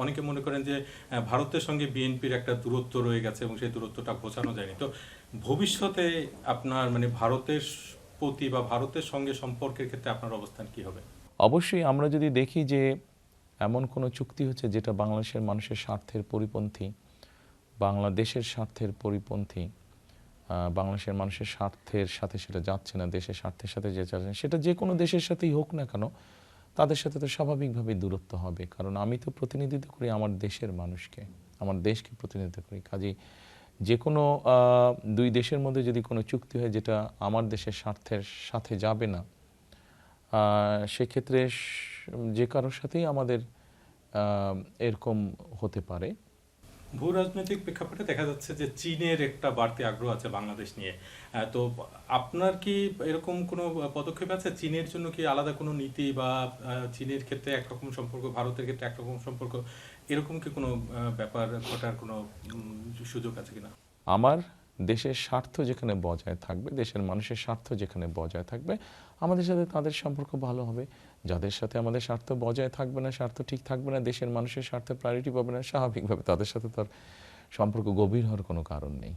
অনেকে মনে করেন যে ভারতের সঙ্গে বিএনপির একটা দূরত্ব রয়ে গেছে এবং সেই দূরত্বটা ঘোচানো যায়নি। তো ভবিষ্যতে আপনার মানে ভারতের প্রতি বা ভারতের সঙ্গে সম্পর্কের ক্ষেত্রে আপনার অবস্থান কি হবে? অবশ্যই আমরা যদি দেখি যে এমন কোনো চুক্তি হচ্ছে যেটা বাংলাদেশের মানুষের স্বার্থের পরিপন্থী, বাংলাদেশের স্বার্থের পরিপন্থী, বাংলাদেশের মানুষের স্বার্থের সাথে সেটা যাচ্ছে না, দেশের স্বার্থের সাথে যে যাচ্ছে না, সেটা যে কোনো দেশের সাথেই হোক না কেন, তাদের সাথে তো স্বাভাবিকভাবেই দূরত্ব হবে। কারণ আমি তো প্রতিনিধিত্ব করি আমার দেশের মানুষকে, আমার দেশকে প্রতিনিধিত্ব করি। কাজেই যে কোনো দুই দেশের মধ্যে যদি কোনো চুক্তি হয় যেটা আমার দেশের স্বার্থের সাথে যাবে না, সেক্ষেত্রে যে কারোর সাথেই আমাদের এরকম হতে পারে। ভূ রাজনৈতিক প্রেক্ষাপটে দেখা যাচ্ছে যে চীনের একটা বাড়তি আগ্রহ আছে বাংলাদেশ নিয়ে। তো আপনার কি এরকম কোনো পদক্ষেপ আছে? চীনের জন্য কি আলাদা কোনো নীতি বা চীনের ক্ষেত্রে একরকম সম্পর্ক, ভারতের ক্ষেত্রে একরকম সম্পর্ক, এরকম কি কোনো ব্যাপার ঘটার কোনো সুযোগ আছে কিনা? আমার দেশের স্বার্থ যেখানে বজায় থাকবে, দেশের মানুষের স্বার্থ যেখানে বজায় থাকবে, আমাদের সাথে তাদের সম্পর্ক ভালো হবে। যাদের সাথে আমাদের স্বার্থ বজায় থাকবে না, স্বার্থ ঠিক থাকবে না, দেশের মানুষের স্বার্থে প্রায়োরিটি পাবে না, স্বাভাবিকভাবে তাদের সাথে তার সম্পর্ক গভীর হওয়ার কোনো কারণ নেই।